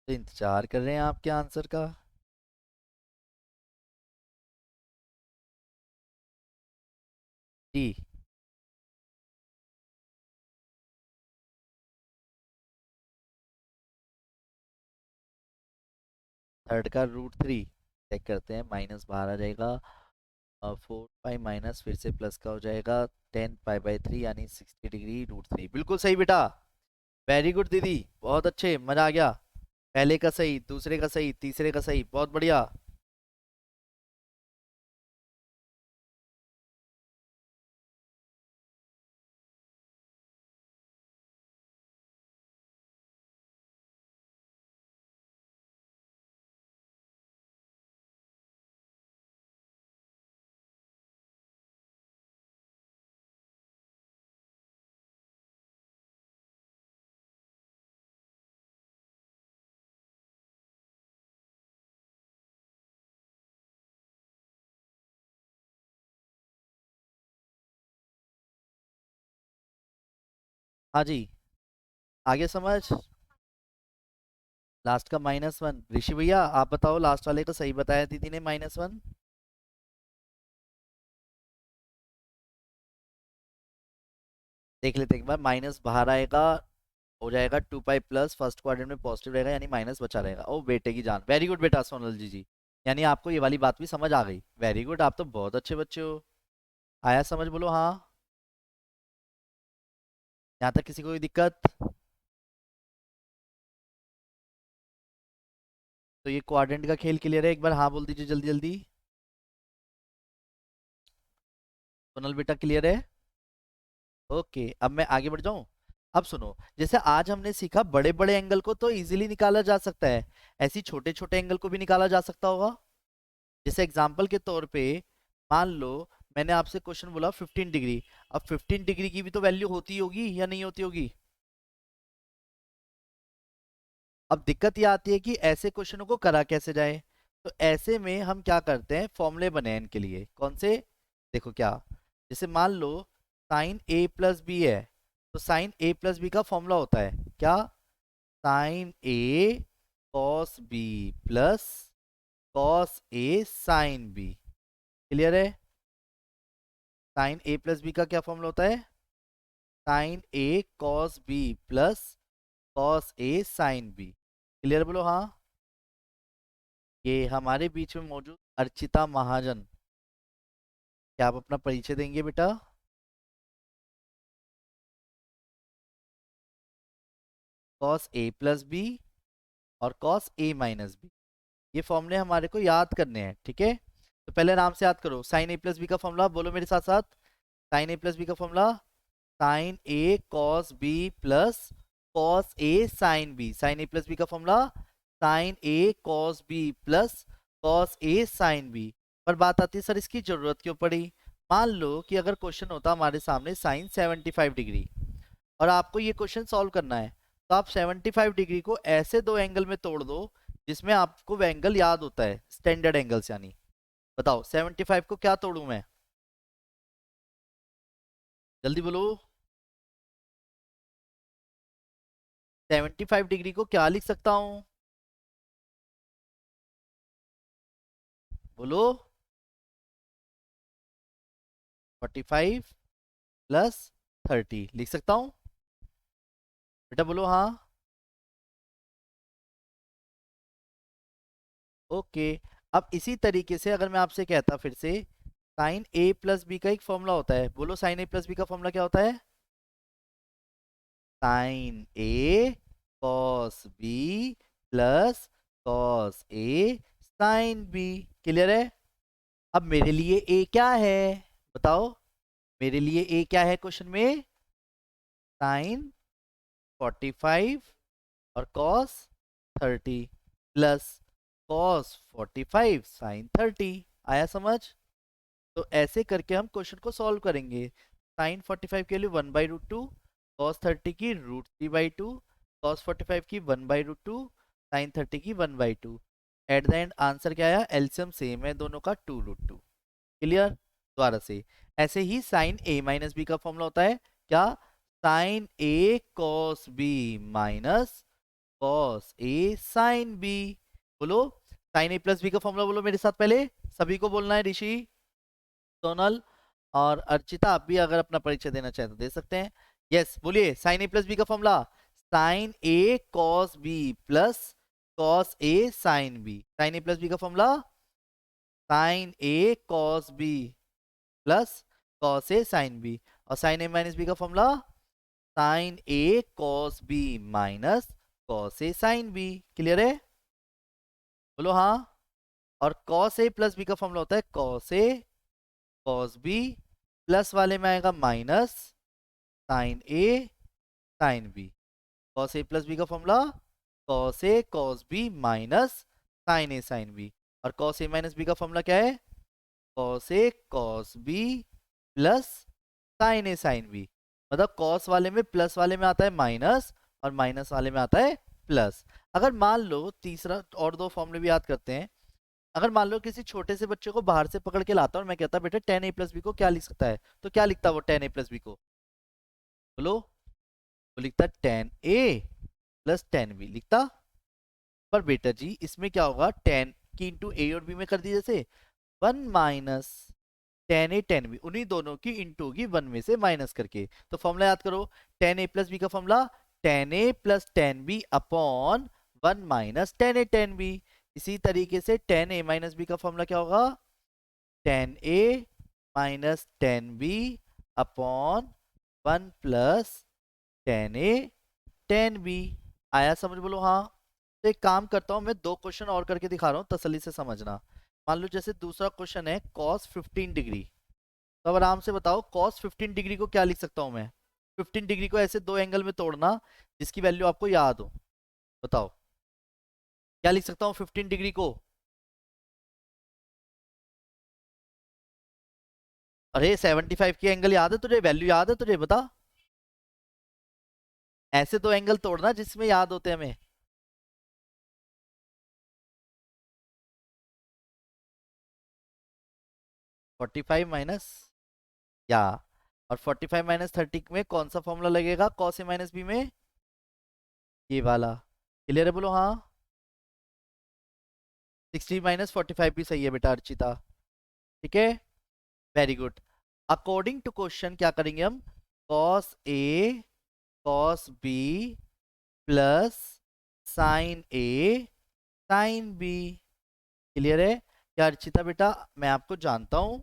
तो इंतजार कर रहे हैं आपके आंसर का। जी। थर्ड का √3 चेक करते हैं, माइनस बाहर आ जाएगा, 4 पाई माइनस फिर से प्लस का हो जाएगा, 10 पाई/3 यानी 60 डिग्री √3। बिल्कुल सही बेटा, वेरी गुड दीदी, बहुत अच्छे, मजा आ गया। पहले का सही, दूसरे का सही, तीसरे का सही, बहुत बढ़िया। हाँ जी, आगे समझ। लास्ट का -1। ऋषि भैया आप बताओ, लास्ट वाले को सही बताया दीदी ने, -1। देख लेते हैं एक बार, माइनस बाहर आएगा, हो जाएगा 2 पाई प्लस, फर्स्ट क्वाड्रेंट में पॉजिटिव रहेगा, यानी माइनस बचा रहेगा। ओ बेटे की जान, वेरी गुड बेटा सोनल जी। यानी आपको ये वाली बात भी समझ आ गई, वेरी गुड, आप तो बहुत अच्छे बच्चे हो। आया समझ, बोलो हाँ। यहाँ तक किसी को कोई दिक्कत? तो ये क्वाड्रेंट का खेल क्लियर है, एक बार हाँ बोल दीजिए जल्दी जल्दी। सोनल बेटा क्लियर है? ओके, अब मैं आगे बढ़ जाऊं। अब सुनो, जैसे आज हमने सीखा बड़े बड़े एंगल को तो इजीली निकाला जा सकता है, ऐसी छोटे छोटे एंगल को भी निकाला जा सकता होगा। जैसे एग्जांपल के तौर पे, मान लो मैंने आपसे क्वेश्चन बोला 15 डिग्री। अब 15 डिग्री की भी तो वैल्यू होती होगी या नहीं होती होगी? अब दिक्कत ये आती है कि ऐसे क्वेश्चनों को करा कैसे जाए। तो ऐसे में हम क्या करते हैं, फॉर्मूले बने हैं इनके लिए, कौन से? देखो क्या, जैसे मान लो साइन ए प्लस बी है, तो साइन ए प्लस बी का फॉर्मूला होता है क्या? Sign A cos B plus cos A sine B. Clear है? साइन ए प्लस बी का क्या फॉर्मूला होता है? Sign A cos B plus cos A sine B. Clear बोलो हाँ। ये हमारे बीच में मौजूद अर्चिता महाजन, क्या आप अपना परिचय देंगे बेटा? कॉस ए प्लस बी और कॉस ए माइनस बी, ये फॉर्मूले हमारे को याद करने हैं, ठीक है? तो पहले नाम से याद करो, साइन ए प्लस बी का फॉर्मूला बोलो मेरे साथ साथ। साइन ए प्लस बी का formula, sign A cos B plus cos A sine B. Sign A plus b का formula, sign A cos B plus cos A sine B. पर बात आती है सर इसकी जरूरत क्यों पड़ी? मान लो कि अगर क्वेश्चन होता हमारे सामने साइन 75 डिग्री, और आपको ये क्वेश्चन सॉल्व करना है, तो आप 75 डिग्री को ऐसे दो एंगल में तोड़ दो जिसमें आपको वो एंगल याद होता है, स्टैंडर्ड एंगल्स यानी। बताओ 75 को क्या तोड़ूं मैं? जल्दी बोलो। 75 डिग्री को क्या लिख सकता हूँ? बोलो। 45 प्लस 30 लिख सकता हूँ बेटा, बोलो हाँ। ओके, अब इसी तरीके से अगर मैं आपसे कहता फिर से, साइन ए प्लस बी का एक फॉर्मूला होता है, बोलो साइन ए प्लस बी का फॉर्मूला क्या होता है? Sign A cos B plus cos A sine B. Clear है? अब मेरे लिए ए क्या है, बताओ? मेरे लिए ए क्या है क्वेश्चन में? साइन 45 और कॉस 30 प्लस कॉस 45 साइन 30। आया समझ? तो ऐसे करके हम क्वेश्चन को सॉल्व करेंगे। साइन 45 के लिए 1/√2, कॉस 30 की √3/2, कॉस 45 की 1/√2, साइन 30 की 1/2। एट द एंड आंसर क्या आया? एलसीएम सेम है दोनों का, 2√2। क्लियर? दोबारा से, ऐसे ही साइन ए माइनस बी का फॉर्मूला होता है क्या? Sign A cos B minus cos A sine B. बोलो साइन ए प्लस बी का फॉर्मूला, बोलो मेरे साथ पहले, सभी को बोलना है, ऋषि, सोनल और अर्चिता, आप भी अगर अपना परिचय देना चाहें तो दे सकते हैं। यस बोलिए, साइन ए प्लस बी का formula, sign A cos B plus cos A sine B. Sign A plus b का formula, sign A cos B plus cos A sine B. और साइन ए माइनस बी का formula, sign A cos B minus cos A sine B. Clear है? बोलो हाँ। और cos A plus b का formula होता है cos A cos B, plus वाले में आएगा minus sign A sine B. Cos A plus b का formula cos A cos B minus sign A sine B. और कॉस ए माइनस बी का formula क्या है? Cos A cos B plus sine A sine B. मतलब cos वाले में plus वाले में आता है माइनस, और माइनस वाले में आता है प्लस। अगर मान लो तीसरा और दो फॉर्मूले भी याद करते हैं। अगर मान लो किसी छोटे से बच्चे को बाहर से पकड़ के लाता हूँ और मैं कहता बेटा टेन ए प्लस बी को क्या लिख सकता है, तो क्या लिखता वो टेन ए प्लस बी को? बोलो। वो लिखता ten a plus tan B लिखता। पर बेटा जी इसमें क्या होगा, टेन की इंटू ए और बी में कर दी जैसे, one minus tan a tan B, उन्हीं दोनों की इंटू होगी वन में से माइनस करके। तो फॉर्मूला याद करो, टेन ए प्लस बी का formula tan a plus tan b upon one minus tan a tan b. इसी तरीके से टेन ए माइनस बी का फॉर्मूला क्या होगा, tan a minus tan b upon one plus tan a tan b. आया समझ? बोलो हाँ। तो एक काम करता हूँ, मैं दो क्वेश्चन और करके दिखा रहा हूँ, तसल्ली से समझना। मान लो जैसे दूसरा क्वेश्चन है cos 15 डिग्री। तो अब आराम से बताओ cos 15 डिग्री को क्या लिख सकता हूँ मैं? 15 डिग्री को ऐसे दो एंगल में तोड़ना जिसकी वैल्यू आपको याद हो। बताओ क्या लिख सकता हूँ 15 डिग्री को? अरे 75 की एंगल याद है तुझे? वैल्यू याद है तुझे? बता। ऐसे दो एंगल तोड़ना जिसमें याद होते हैं हमें। 45 माइनस, या और 45 माइनस 30 में कौन सा फॉर्मूला लगेगा cos ए माइनस बी में? ये वाला। क्लियर है? बोलो हाँ। 60 माइनस 45 भी सही है बेटा अर्चिता। ठीक है, very good. According to question क्या करेंगे हम, cos A cos B plus sine A sine B. Clear है क्या अर्चिता बेटा? मैं आपको जानता हूं,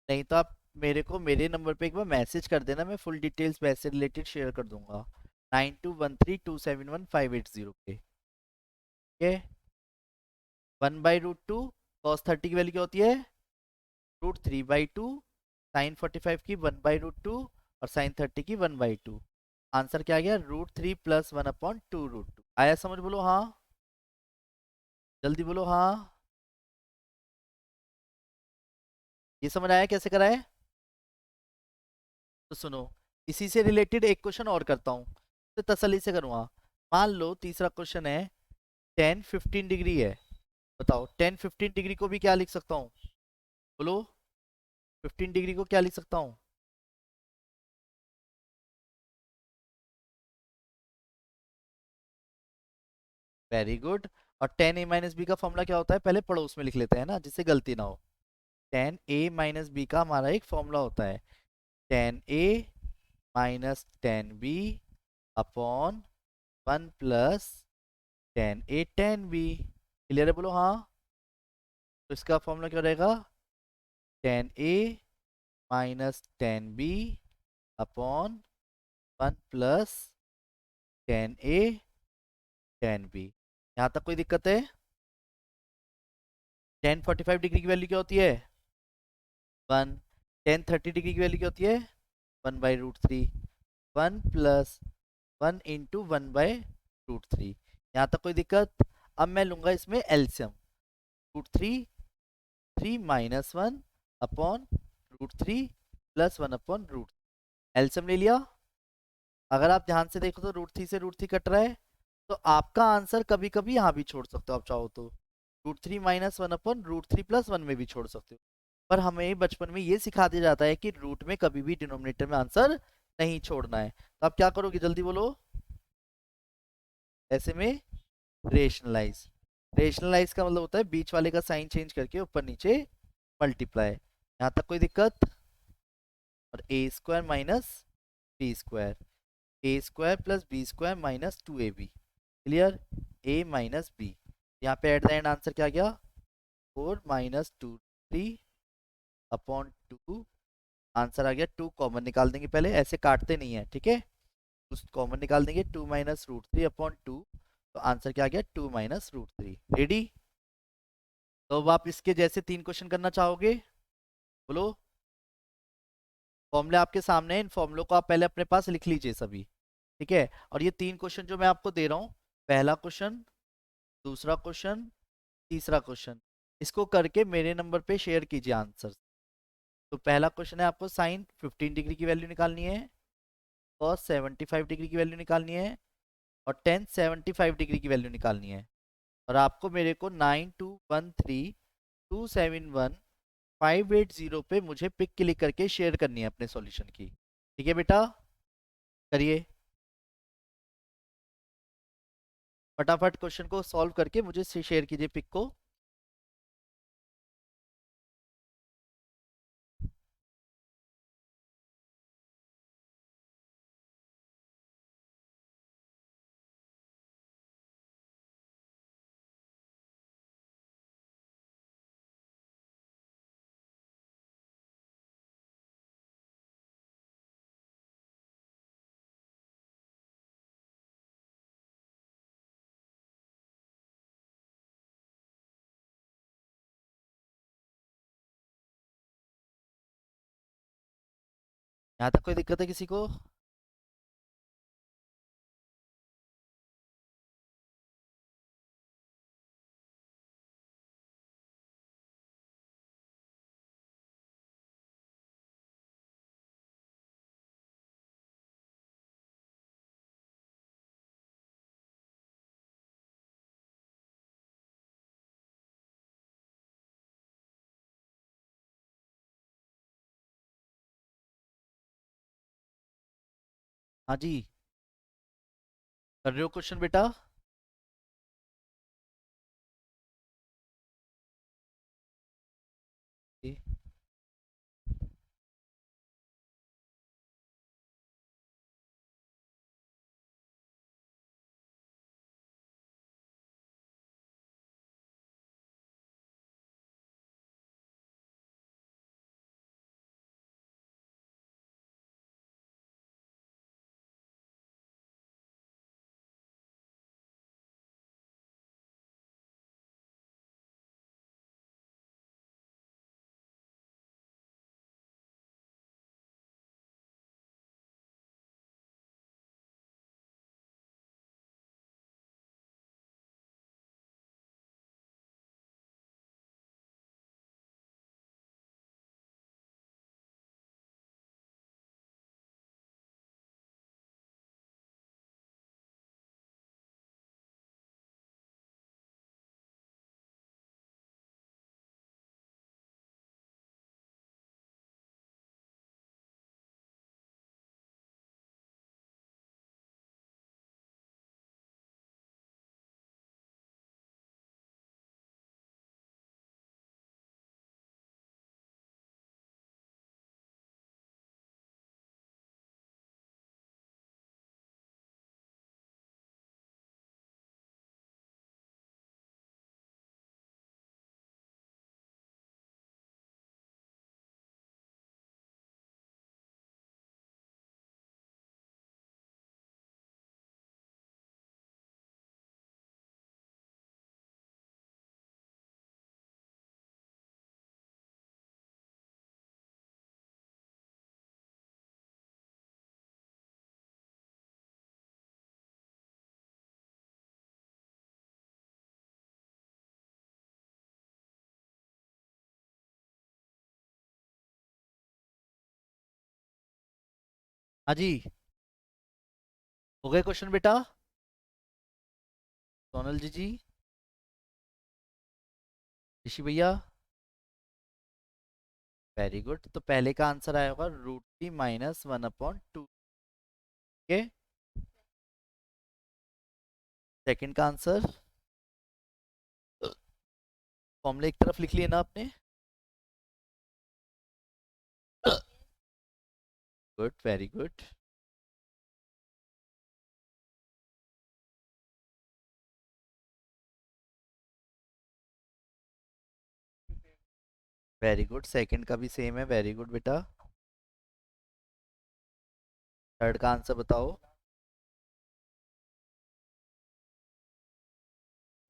नहीं तो आप मेरे को मेरे नंबर पे एक बार मैसेज कर देना, मैं फुल डिटेल्स वैसे रिलेटेड शेयर कर दूंगा 9213271580 पे। ठीक है, one by root two, cos 30 की वैल्यू क्या होती है? Root three by two, sine 45 की वन बाई रूट टू, और साइन 30 की वन बाई टू। आंसर क्या आ गया? Root three plus one upon two root two. आया समझ? बोलो हाँ। जल्दी बोलो हाँ। ये समझ आया कैसे करा है? तो सुनो, इसी से रिलेटेड एक क्वेश्चन और करता हूँ, तो तसल्ली से करूँगा। मान लो तीसरा क्वेश्चन है टेन 15 डिग्री है। बताओ टेन 15 डिग्री को भी क्या लिख सकता हूँ? बोलो 15 डिग्री को क्या लिख सकता हूँ? Very good. और टेन ए माइनस बी का फॉर्मूला क्या होता है, पहले पड़ोस में लिख लेते हैं ना जिससे गलती ना हो। टेन ए माइनस बी का हमारा एक फॉर्मूला होता है tan a minus tan b upon one plus tan a tan b. Clear है? बोलो हाँ। तो इसका फॉर्मूला क्या रहेगा, tan a minus tan b upon one plus tan a tan b. यहाँ तक कोई दिक्कत है? टेन 45 डिग्री की वैल्यू क्या होती है? वन। टेन 30 डिग्री की वैल्यू क्या होती है? One by root three. One plus one into one by root three. यहाँ तक कोई दिक्कत? अब मैं लूंगा इसमें LCM, root three, three minus one upon root three plus one upon root. LCM ले लिया। अगर आप ध्यान से देखो तो रूट थ्री से रूट थ्री कट रहा है, तो आपका आंसर कभी कभी यहाँ भी छोड़ सकते हो आप चाहो तो, root three minus one upon root three plus one में भी छोड़ सकते हो। पर हमें बचपन में ये सिखा दिया जाता है कि रूट में कभी भी डिनोमिनेटर में आंसर नहीं छोड़ना है। तो आप क्या करोगे जल्दी बोलो? ऐसे में रेशनलाइज। रेशनलाइज का मतलब होता है बीच वाले का साइन चेंज करके ऊपर नीचे मल्टीप्लाई। यहाँ तक कोई दिक्कत? और a square minus b square, a square plus b square minus two a b. Clear? A minus b, यहाँ पे एट द एंड आंसर क्या गया, four minus two three upon two answer आ गया 2, कॉमन निकाल देंगे, पहले ऐसे काटते नहीं है, ठीक है, उस कॉमन निकाल देंगे, 2 minus root three upon two, तो आंसर क्या आ गया 2 माइनस रूट थ्री। रेडी? तो अब आप इसके जैसे 3 क्वेश्चन करना चाहोगे, बोलो। फॉर्मूले आपके सामने है, इन फॉर्मूलों को आप पहले अपने पास लिख लीजिए सभी, ठीक है। और ये 3 क्वेश्चन जो मैं आपको दे रहा हूँ, पहला क्वेश्चन, दूसरा क्वेश्चन, तीसरा क्वेश्चन, इसको करके मेरे नंबर पे शेयर कीजिए आंसर। तो पहला क्वेश्चन है, आपको साइन 15 डिग्री की वैल्यू निकालनी है, कॉस 75 डिग्री की वैल्यू निकालनी है, और टेन 75 डिग्री की वैल्यू निकालनी है। और आपको मेरे को 9213271580 पे मुझे पिक क्लिक करके शेयर करनी है अपने सॉल्यूशन की, ठीक है बेटा, करिए फटाफट क्वेश्चन को सॉल्व करके मुझे शेयर कीजिए पिक को। यहाँ तक कोई दिक्कत है किसी को? हाँ जी, कर रहे हो क्वेश्चन बेटा? हाँ जी, हो गए क्वेश्चन बेटा? सोनल जी, ऋषि भैया, वेरी गुड। तो पहले का आंसर आया होगा √3 - 1/2, ओके। सेकंड का आंसर, फॉर्मूला एक तरफ लिख लिए ना आपने? Good, very good, very good. Second का भी सेम है, वेरी गुड बेटा। थर्ड का आंसर बताओ।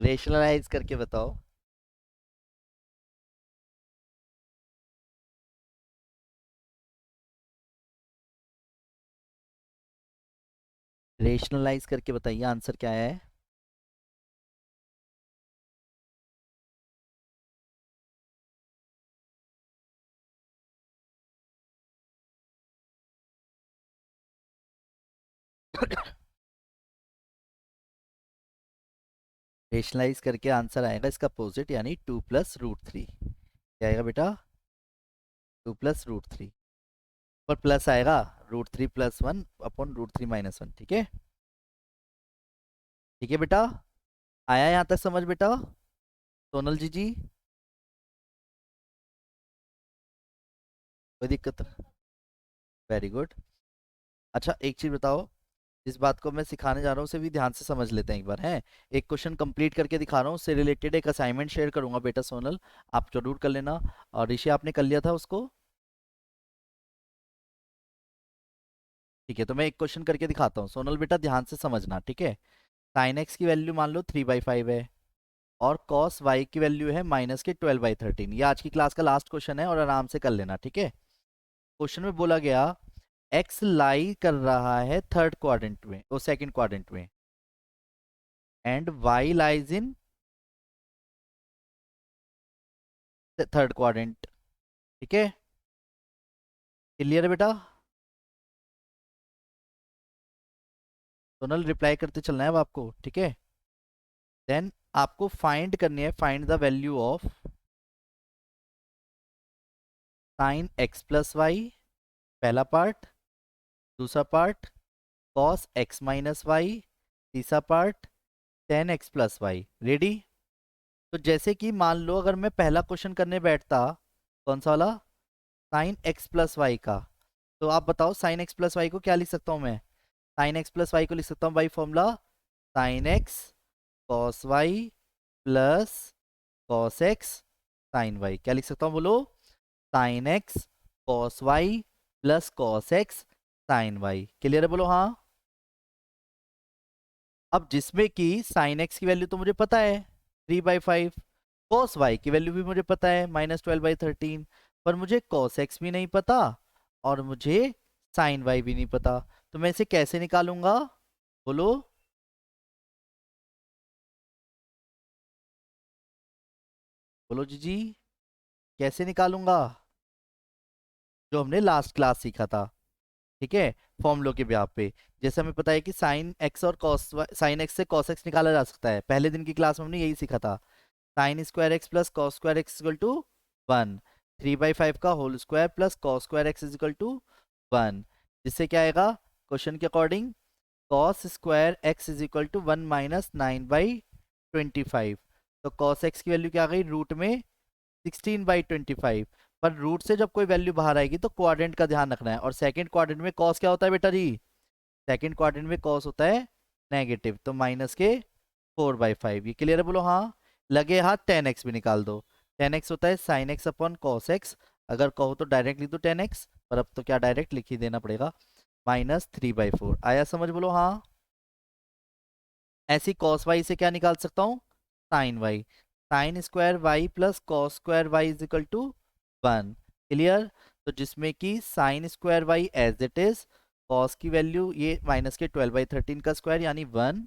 रेशनलाइज करके बताओ। रेशनलाइज करके बताइए आंसर क्या है। रेशनलाइज करके आंसर आएगा इसका अपोजिट, यानी 2 + √3। क्या आएगा बेटा? 2 + √3। पर प्लस आएगा, √3 + 1/√3 - 1। ठीक है, ठीक है बेटा। आया यहाँ तक समझ बेटा? सोनल जी, कोई दिक्कत? Very good. अच्छा एक चीज बताओ, जिस बात को मैं सिखाने जा रहा हूँ उसे भी ध्यान से समझ लेते हैं एक बार, है। एक क्वेश्चन कंप्लीट करके दिखा रहा हूँ, उससे रिलेटेड एक असाइनमेंट शेयर करूंगा बेटा सोनल, आप जरूर कर लेना। और ऋषि आपने कर लिया था उसको? ठीक है, तो मैं एक क्वेश्चन करके दिखाता हूँ सोनल बेटा, ध्यान से समझना, ठीक है। साइन एक्स की वैल्यू मान लो 3/5 है, और कॉस वाई की वैल्यू है -12/13। ये आज की क्लास का लास्ट क्वेश्चन है और आराम से कर लेना, ठीक है। क्वेश्चन में बोला गया एक्स लाई कर रहा है थर्ड क्वाड्रेंट में, वो सेकंड क्वाड्रेंट में, and Y lies in third quadrant. ठीक है, क्लियर है बेटा? सोनल रिप्लाई करते चलना है अब आपको, ठीक है। देन आपको फाइंड करनी है, find the value of sin x plus y, पहला पार्ट। दूसरा part cos x minus y. तीसरा part tan x plus y. Ready? तो जैसे कि मान लो अगर मैं पहला क्वेश्चन करने बैठता, कौन सा वाला, साइन एक्स प्लस वाई का, तो आप बताओ साइन एक्स प्लस वाई को क्या लिख सकता हूँ मैं? साइन एक्स प्लस वाई को लिख सकता हूँ by formula sine X cos Y plus cos X sine Y. क्या लिख सकता हूँ बोलो? Sine X cos Y plus cos X sine Y. Clear है बोलो हाँ? अब जिसमें कि साइन एक्स की वैल्यू तो मुझे पता है 3/5, कॉस वाई की वैल्यू भी मुझे पता है -12/13, पर मुझे कॉस एक्स भी नहीं पता और मुझे साइन वाई भी नहीं पता। तो मैं इसे कैसे निकालूंगा बोलो? बोलो जी, कैसे निकालूंगा? जो हमने लास्ट क्लास सीखा था, ठीक है, फॉर्मूलों के ब्याह पे। जैसे हमें पता है कि साइन एक्स और कॉस, साइन एक्स से कॉस एक्स निकाला जा सकता है, पहले दिन की क्लास में हमने यही सीखा था। Sine square X plus cos square X equal to 1, 3/5 का whole square plus cos square X equal to 1। जिससे क्या आएगा क्वेश्चन के according, cos square X is equal to 1 - 9/25। तो कॉस एक्स की वैल्यू क्या आ गई रूट में 16/25। पर रूट से जब कोई वैल्यू बाहर आएगी तो क्वाड्रेंट का ध्यान रखना है, और सेकंड क्वाड्रेंट में कॉस क्या होता है बेटा जी? सेकंड क्वाड्रेंट में कॉस होता है नेगेटिव, तो -4/5। ये क्लियर है बोलो हाँ? लगे हाथ 10x भी निकाल दो। 10x होता है sine x upon cos x, अगर कहो तो डायरेक्ट लिख दो 10x, पर अब तो क्या डायरेक्ट लिख ही देना पड़ेगा, -3/4। आया समझ बोलो हाँ? ऐसी कॉस वाई से क्या निकाल सकता हूँ? Sine Y. Sine square Y plus cos square Y is equal to 1। Clear? तो जिसमें कि sine square Y as it is, cos की वैल्यू ये -12/13 का स्क्वायर यानी 1,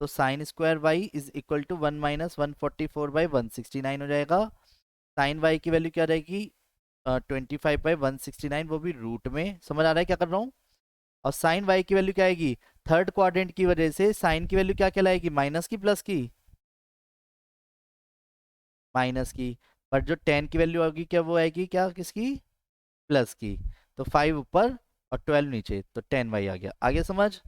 तो sine square Y is equal to 1 - 144/169 हो जाएगा। साइन वाई की वैल्यू क्या रहेगी? 25/169, वो भी रूट में। समझ आ रहा है क्या कर रहा हूँ? और साइन वाई की वैल्यू क्या आएगी? थर्ड क्वाड्रेंट की वजह से साइन की वैल्यू क्या कहलाएगी, माइनस की प्लस की? माइनस की। पर जो टेन की वैल्यू होगी क्या, वो आएगी क्या किसकी? प्लस की। तो 5 ऊपर और 12 नीचे, तो 10y आ गया। आगे समझ?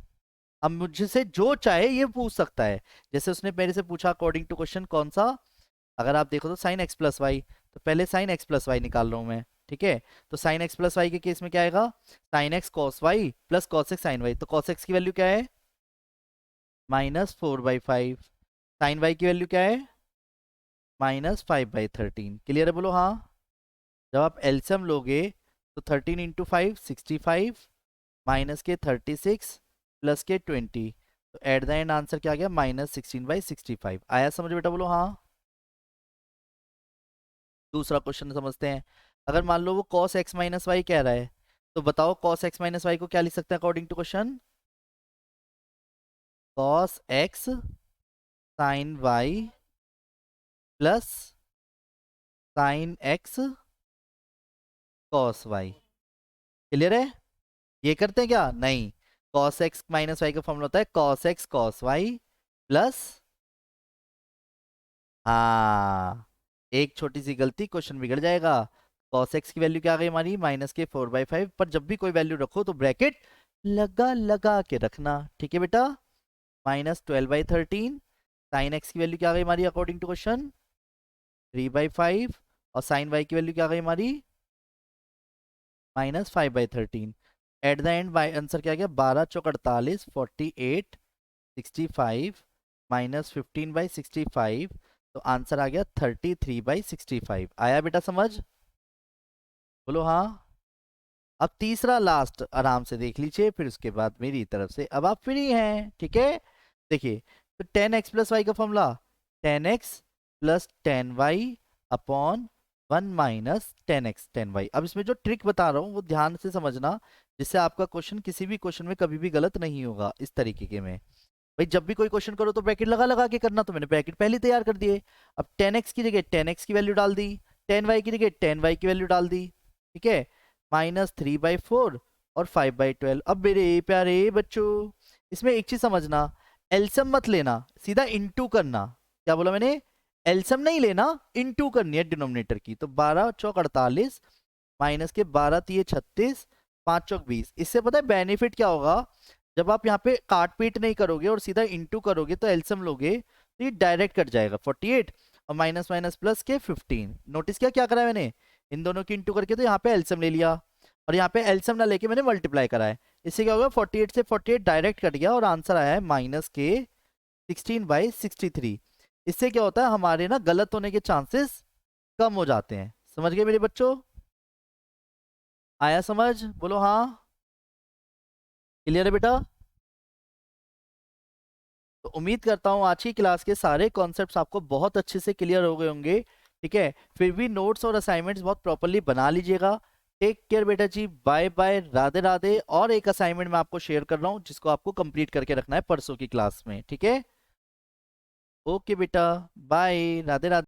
अब मुझसे जो चाहे ये पूछ सकता है, जैसे उसने मेरे से पूछा अकॉर्डिंग टू क्वेश्चन कौन सा, अगर आप देखो तो साइन एक्स प्लस वाई, तो पहले साइन एक्स प्लस वाई निकाल रहा हूं मैं, ठीक है। तो साइन एक्स प्लस वाई के केस में क्या आएगा? Sine X cos Y plus cos X sine Y. तो कॉस एक्स की वैल्यू क्या है? -4/5। साइन वाई की वैल्यू क्या है? -5/13। क्लियर है बोलो हाँ? जब आप एलसीएम लोगे तो 13 × 5 65, माइनस के 36 प्लस के 20, तो एट द एंड आंसर क्या आ गया -16/65। आया समझ बेटा, बोलो हाँ। दूसरा क्वेश्चन समझते हैं। अगर मान लो वो cos x माइनस वाई कह रहा है, तो बताओ cos x माइनस वाई को क्या लिख सकते हैं according to question? cos x sin y plus sin x cos y। Clear है? ये करते हैं क्या? नहीं, cos x माइनस वाई का फॉर्मूला होता है cos x cos y plus, हाँ, एक छोटी सी गलती क्वेश्चन बिगड़ जाएगा। cos x की वैल्यू क्या आ गई हमारी -4/5, पर जब भी कोई वैल्यू रखो तो ब्रैकेट लगा लगा के रखना, ठीक है बेटा। -12/13, साइन x की वैल्यू क्या आ गई हमारी अकॉर्डिंग टू क्वेश्चन 3/5, और साइन y की वैल्यू क्या आ गई हमारी -5/13। एट द एंड आंसर क्या आ गया 12 चौक 48, 48 65 -15/65, तो आंसर आ गया 33/65। आया बेटा समझ? बोलो हाँ। अब तीसरा लास्ट आराम से देख लीजिए, फिर उसके बाद मेरी तरफ से अब आप फ्री हैं, ठीक है। देखिए, तो 10x प्लस वाई का formula 10x plus 10y upon 1 minus 10x 10y। अब इसमें जो ट्रिक बता रहा हूँ वो ध्यान से समझना, जिससे आपका क्वेश्चन किसी भी क्वेश्चन में कभी भी गलत नहीं होगा। इस तरीके के में भाई जब भी कोई क्वेश्चन करो तो ब्रैकेट लगा लगा के करना, तो मैंने ब्रैकेट पहले ही तैयार कर दिए। अब 10x की जगह 10x की वैल्यू डाल दी, 10y की जगह 10y की वैल्यू डाल दी, ठीक है, -3/4 और 5/12। अब मेरे प्यारे बच्चों, इसमें एक चीज समझना, एलसीएम मत लेना, सीधा इनटू करना। क्या बोला मैंने? एलसीएम नहीं लेना, इनटू करनी है डिनोमिनेटर की। तो 12 चौक 48 माइनस के 12 तिये 36, 5 चौक 20। इससे पता है बेनिफिट क्या होगा? जब आप यहाँ पे काट पीट नहीं करोगे और सीधा इनटू करोगे तो एलसीएम लोगे तो ये डायरेक्ट कट जाएगा 48 और माइनस माइनस प्लस के 15। नोटिस किया क्या करा है मैंने? इन दोनों की इंटू करके तो यहाँ पे एलसीएम ले लिया, और यहाँ पे एलसीएम ना लेके मैंने मल्टीप्लाई करा है। इससे क्या होगा 48 से 48 डायरेक्ट कट गया और आंसर आया है -16/63। इससे क्या होता है, हमारे ना गलत होने के चांसेस कम हो जाते हैं। समझ गए मेरे बच्चों? आया समझ? बोलो हाँ। क्लियर है बेटा? तो उम्मीद करता हूँ आज की क्लास के सारे कॉन्सेप्ट्स आपको बहुत अच्छे से क्लियर हो गए होंगे, ठीक है। फिर भी नोट्स और असाइनमेंट्स बहुत प्रॉपरली बना लीजिएगा। टेक केयर बेटा जी, बाय बाय, राधे राधे। और एक असाइनमेंट मैं आपको शेयर कर रहा हूँ जिसको आपको कंप्लीट करके रखना है परसों की क्लास में, ठीक है। ओके बेटा, बाय, राधे राधे।